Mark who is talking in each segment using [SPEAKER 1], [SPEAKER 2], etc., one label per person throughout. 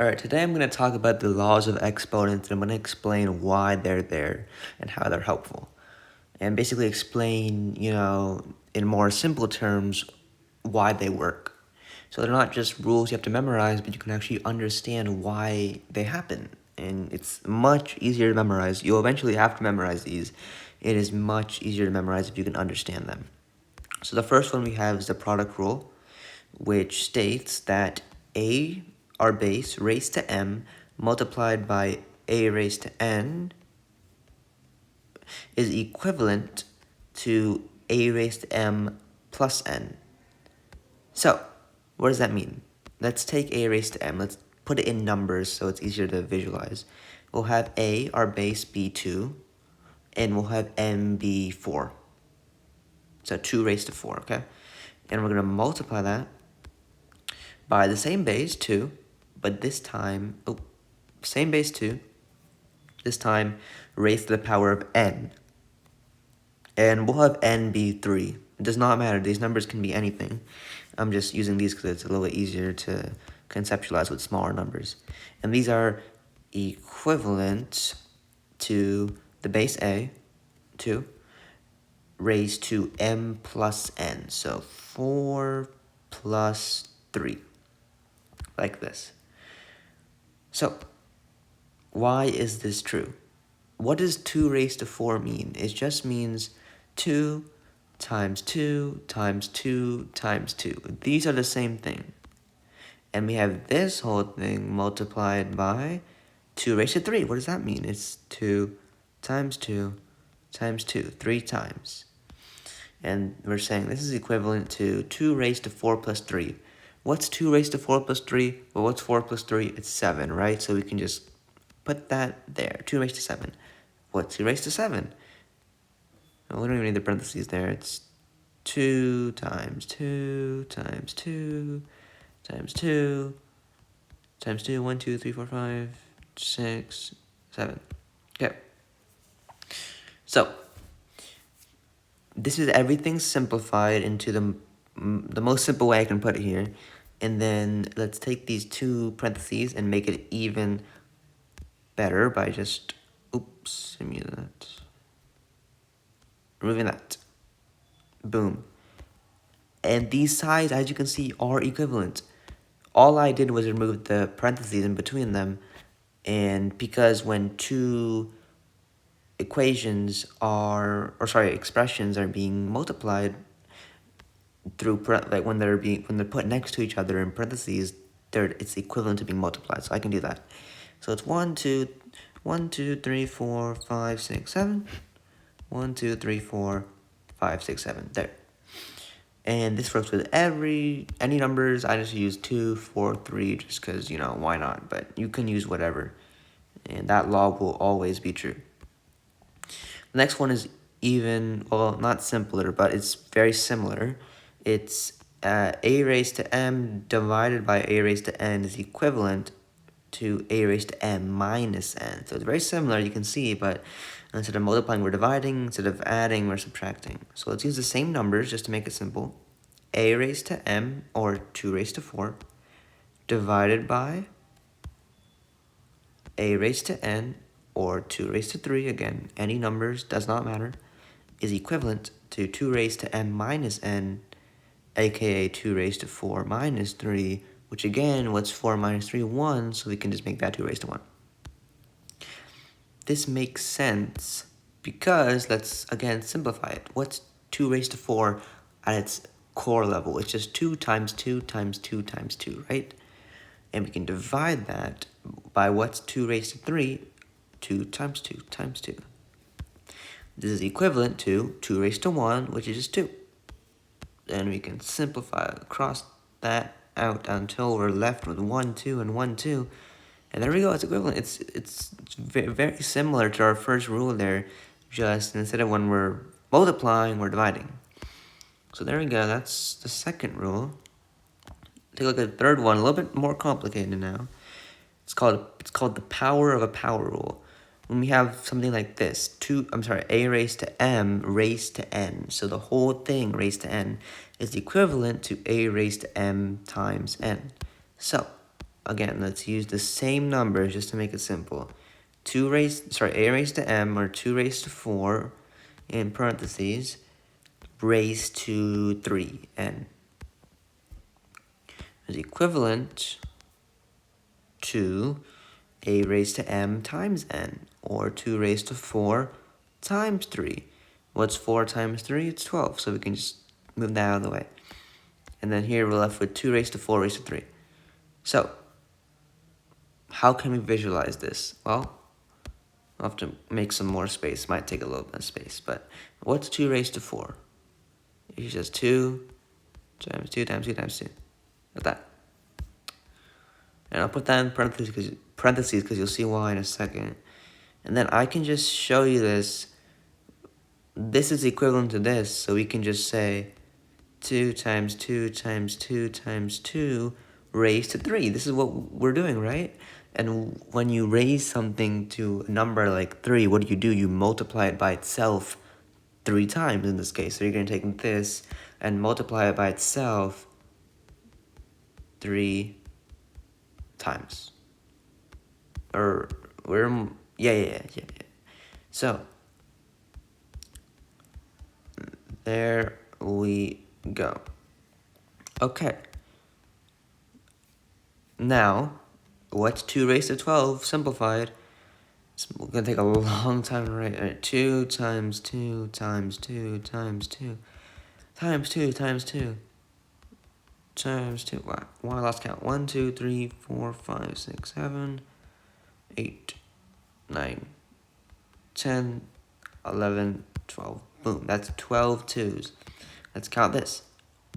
[SPEAKER 1] Alright, today I'm going to talk about the laws of exponents and I'm going to explain why they're there and how they're helpful. And basically explain, in more simple terms, why they work. So they're not just rules you have to memorize, but you can actually understand why they happen. And it's much easier to memorize. You'll eventually have to memorize these. It is much easier to memorize if you can understand them. So the first one we have is the product rule, which states that a, our base, raised to m, multiplied by a raised to n, is equivalent to a raised to m plus n. So, what does that mean? Let's take a raised to m. Let's put it in numbers so it's easier to visualize. We'll have a, our base, be 2, and we'll have m be 4. So 2 raised to 4, okay? And we're going to multiply that by the same base, 2, but this time, same base 2, this time raised to the power of n. And we'll have n be 3. It does not matter, these numbers can be anything. I'm just using these because it's a little bit easier to conceptualize with smaller numbers. And these are equivalent to the base a, 2, raised to m plus n. So 4 plus 3, like this. So, why is this true? What does 2 raised to 4 mean? It just means 2 times 2 times 2 times 2. These are the same thing. And we have this whole thing multiplied by 2 raised to 3. What does that mean? It's 2 times 2 times 2, 3 times. And we're saying this is equivalent to 2 raised to 4 plus 3. What's 2 raised to 4 plus 3? Well, what's 4 plus 3? It's 7, right? So we can just put that there. 2 raised to 7. What's 2 raised to 7? Well, we don't even need the parentheses there. It's 2 times 2 times 2 times 2 times 2. 1, 2, 3, 4, 5, 6, 7. Okay. So, this is everything simplified into the most simple way I can put it here. And then let's take these two parentheses and make it even better by just, removing that. Boom. And these sides, as you can see, are equivalent. All I did was remove the parentheses in between them. And because when two expressions are being multiplied through when they're put next to each other in parentheses, it's equivalent to being multiplied. So I can do that. So it's 1, 2, 3, 4, 5, 6, 7. 1, 2, 3, 4, 5, 6, 7. There. And this works with any numbers. I just use 2, 4, 3 just because, why not? But you can use whatever. And that law will always be true. The next one is not simpler, but it's very similar. It's a raised to m divided by a raised to n is equivalent to a raised to m minus n. So it's very similar, you can see, but instead of multiplying, we're dividing. Instead of adding, we're subtracting. So let's use the same numbers just to make it simple. A raised to m, or 2 raised to 4, divided by a raised to n, or 2 raised to 3, again, any numbers, does not matter, is equivalent to 2 raised to m minus n, aka 2 raised to 4 minus 3, which again, what's 4 minus 3? 1, so we can just make that 2 raised to 1. This makes sense because, let's again simplify it. What's 2 raised to 4 at its core level? It's just 2 times 2 times 2 times 2, right? And we can divide that by what's 2 raised to 3, 2 times 2 times 2. This is equivalent to 2 raised to 1, which is just 2. Then we can simplify across that out until we're left with 1, 2, and 1, 2. And there we go, it's equivalent. It's very, very similar to our first rule there, just instead of when we're multiplying, we're dividing. So there we go, that's the second rule. Take a look at the third one, a little bit more complicated now. It's called the power of a power rule. When we have something like this, a raised to m raised to n. So the whole thing raised to n is equivalent to a raised to m times n. So again, let's use the same numbers just to make it simple. A raised to m, or 2 raised to 4, in parentheses, raised to 3n, is equivalent to a raised to m times n, or 2 raised to 4 times 3. What's 4 times 3? It's 12, so we can just move that out of the way. And then here we're left with 2 raised to 4 raised to 3. So, how can we visualize this? Well, I'll have to make some more space. Might take a little bit of space, but what's 2 raised to 4? It's just 2 times 2 times 2 times 2. Like that. And I'll put that in parentheses because you'll see why in a second. And then I can just show you this. This is equivalent to this, so we can just say 2 times 2 times 2 times 2 raised to 3. This is what we're doing, right? And when you raise something to a number like 3, what do? You multiply it by itself 3 times in this case. So you're going to take this and multiply it by itself 3 times. Or, yeah. So, there we go. Okay. Now, what's 2 raised to 12 simplified? It's going to take a long time to write. 2 times 2 times 2 times 2 times 2 times 2 times 2. Wow, I lost count. 1, 2, 3, 4, 5, 6, 7, 8, 9, 10, 11, 12. Boom, that's 12 twos. Let's count this.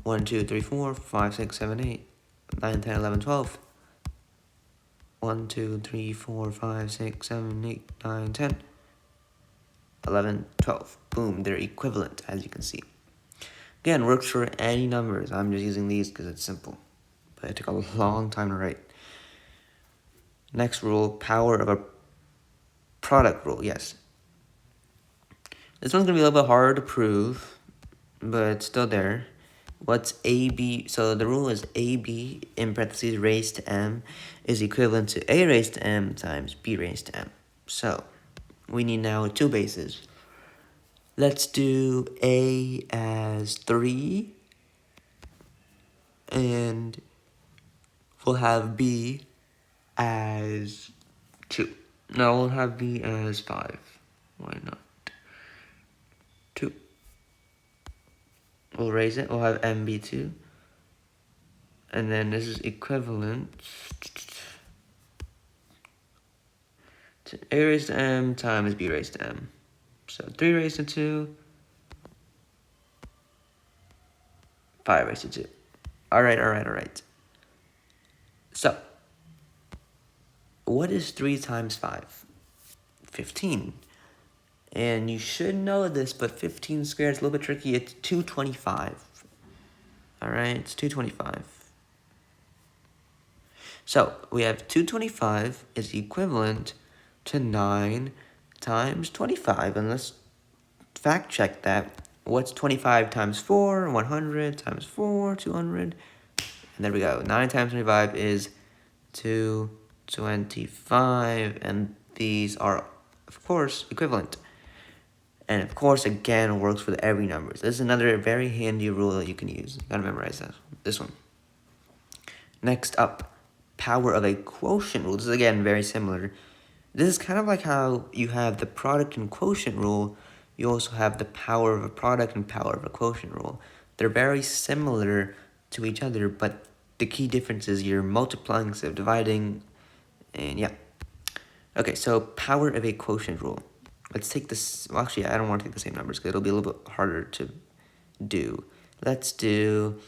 [SPEAKER 1] 1, 2, 3, 4, 5, 6, 7, 8, 9, 10, 11, 12. 1, 2, 3, 4, 5, 6, 7, 8, 9, 10, 11, 12. Boom, they're equivalent, as you can see. Again, works for any numbers. I'm just using these because it's simple. But it took a long time to write. Next rule, power of a product rule. Yes. This one's going to be a little bit harder to prove, but it's still there. What's AB? So the rule is AB in parentheses raised to m is equivalent to a raised to m times b raised to m. So we need now 2 bases. Let's do a as 3, and we'll have b as 2. No, we'll have b as 5. Why not? 2. We'll raise it. We'll have m be 2. And then this is equivalent to a raised to m times b raised to m. So 3 raised to 2, 5 raised to 2. Alright. So, what is 3 times 5? 15. And you should know this, but 15 squared is a little bit tricky. It's 225. Alright, it's 225. So, we have 225 is equivalent to 9 times 25. And let's fact check that. What's 25 times 4? 100 times 4, 200. And there we go. 9 times 25 is 225. And these are, of course, equivalent. And of course, again, works with every number. So this is another very handy rule that you can use. You gotta memorize this one. Next up, power of a quotient rule. This is, again, very similar. This is kind of like how you have the product and quotient rule. You also have the power of a product and power of a quotient rule. They're very similar to each other, but the key difference is you're multiplying instead of dividing, and yeah. Okay, so power of a quotient rule. Let's take this. Well, actually, I don't want to take the same numbers because it'll be a little bit harder to do. Let's do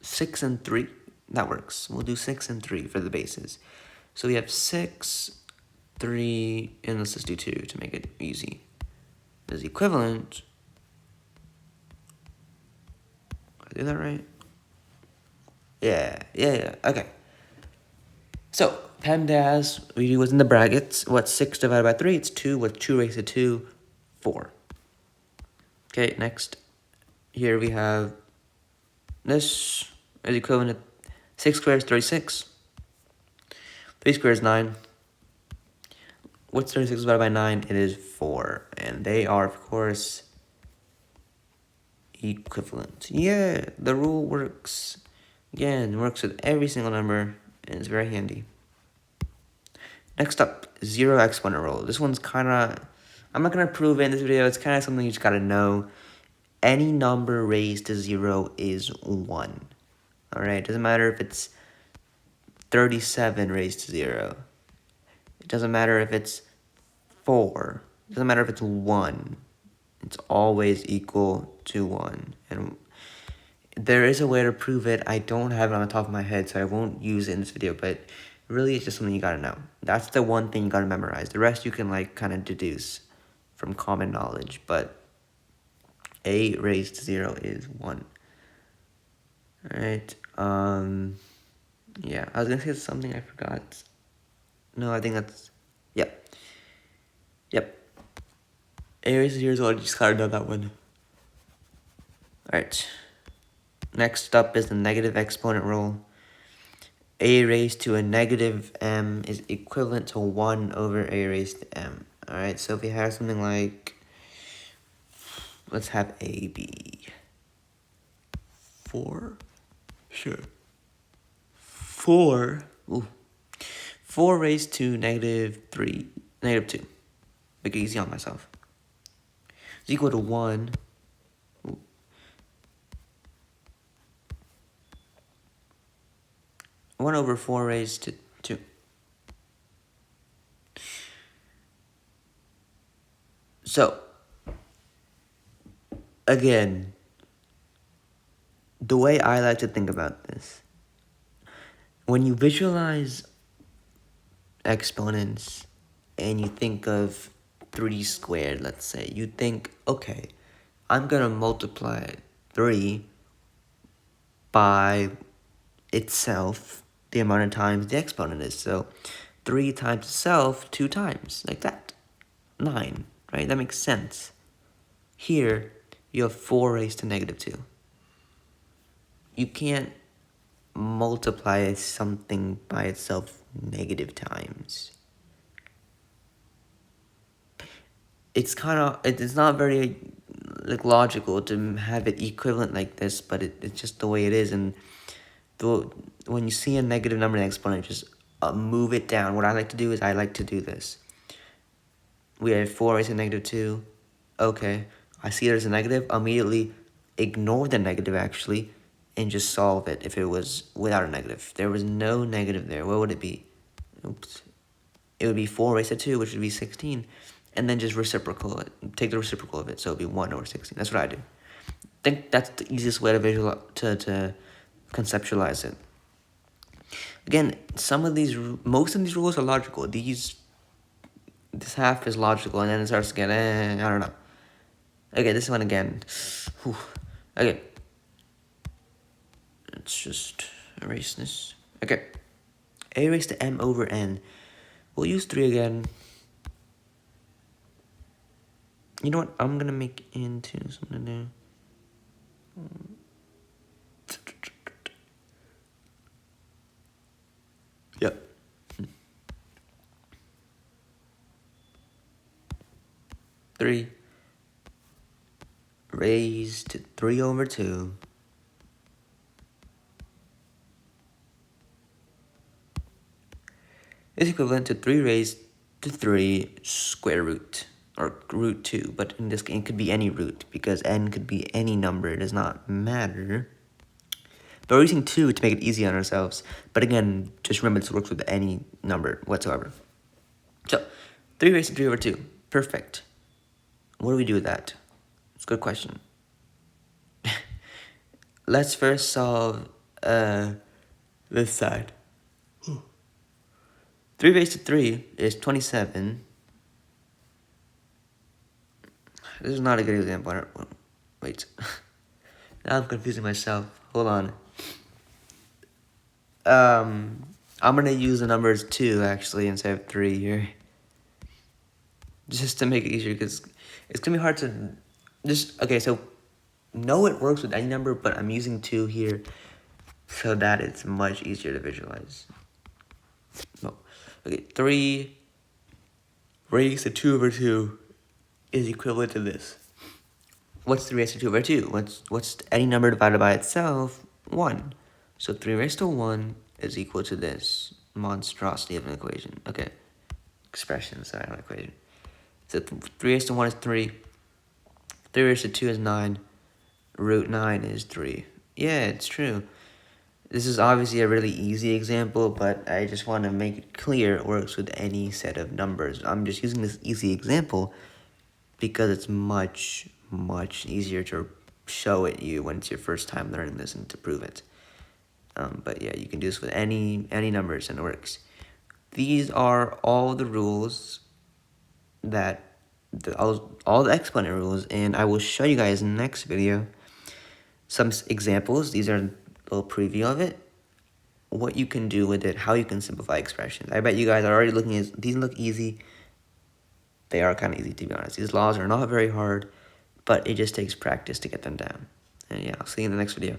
[SPEAKER 1] 6 and 3. That works. We'll do 6 and 3 for the bases. So we have 6, 3, and let's just do 2 to make it easy. Is equivalent. Did I do that right? Yeah. Okay. So, PEMDAS, we do what's in the brackets. What's 6 divided by 3? It's 2. What's 2 raised to 2? 4. Okay, next. Here we have This is equivalent to 6 squared is 36. 3 squared is 9. What's 36 divided by 9? It is 4. And they are, of course, equivalent. Yeah, the rule works. Again, it works with every single number, and it's very handy. Next up, zero exponent rule. This one's kind of, I'm not going to prove it in this video. It's kind of something you just got to know. Any number raised to 0 is 1. Alright, doesn't matter if it's 37 raised to 0. It doesn't matter if it's 4. It doesn't matter if it's 1. It's always equal to 1. And there is a way to prove it. I don't have it on the top of my head, so I won't use it in this video, but really it's just something you gotta know. That's the one thing you gotta memorize. The rest you can like kind of deduce from common knowledge, but a raised to 0 is 1. Alright, yeah, I was gonna say something I forgot. No, I think that's, yep. Yep. A raised to 0 is 1, you just gotta know that one. Alright. Next up is the negative exponent rule. A raised to a negative m is equivalent to 1 over a raised to m. Alright, so if we have something like, let's have a be 4. Sure. 4. Ooh. 4 raised to negative 3. Negative 2. Make it easy on myself. Is equal to 1. Ooh. 1 over 4 raised to 2. So, again, the way I like to think about this, when you visualize exponents and you think of 3 squared, let's say, you think, okay, I'm going to multiply 3 by itself the amount of times the exponent is. So 3 times itself 2 times, like that. 9, right? That makes sense. Here, you have 4 raised to negative 2. You can't multiply something by itself negative times. It's not very like logical to have it equivalent like this, but it's just the way it is. And when you see a negative number in the exponent, just move it down. What I like to do is I like to do this. We have 4 raised to negative 2. Okay, I see there's a negative. Immediately ignore the negative actually, and just solve it if it was without a negative. If there was no negative there, what would it be? Oops. It would be 4 raised to 2, which would be 16. And then just reciprocal it. Take the reciprocal of it, so it would be 1 over 16. That's what I do. I think that's the easiest way to conceptualize it. Again, most of these rules are logical. This half is logical, and then it starts to get, I don't know. Okay, this one again. Whew. Okay. Let's just erase this. Okay. A raised to m over n. We'll use 3 again. You know what? I'm going to make into something new. Yep. 3 raised to 3 over 2 is equivalent to 3 raised to 3 square root, or root 2, but in this case it could be any root, because n could be any number, it does not matter. But we're using 2 to make it easy on ourselves, but again, just remember this works with any number whatsoever. So, 3 raised to 3 over 2, perfect. What do we do with that? It's a good question. Let's first solve this side. 3 raised to 3 is 27. This is not a good example. Wait. Now I'm confusing myself. Hold on. I'm going to use the numbers 2, actually, instead of 3 here. Just to make it easier, because it's going to be hard to... okay, so know it works with any number, but I'm using 2 here so that it's much easier to visualize. No. Okay, 3 raised to 2 over 2 is equivalent to this. What's 3 raised to 2 over 2? What's any number divided by itself? 1. So 3 raised to 1 is equal to this monstrosity of an equation. Okay, expression, sorry, not equation. So 3 raised to 1 is 3. 3 raised to 2 is 9. Root 9 is 3. Yeah, it's true. This is obviously a really easy example, but I just want to make it clear it works with any set of numbers. I'm just using this easy example because it's much, much easier to show it you when it's your first time learning this and to prove it. But yeah, you can do this with any numbers and it works. These are all the rules that, all the exponent rules, and I will show you guys in the next video some examples. These are a little preview of it, what you can do with it, how you can simplify expressions. I bet you guys are already looking at these. Look easy. They are kind of easy, to be honest. These laws are not very hard, but it just takes practice to get them down. And yeah, I'll see you in the next video.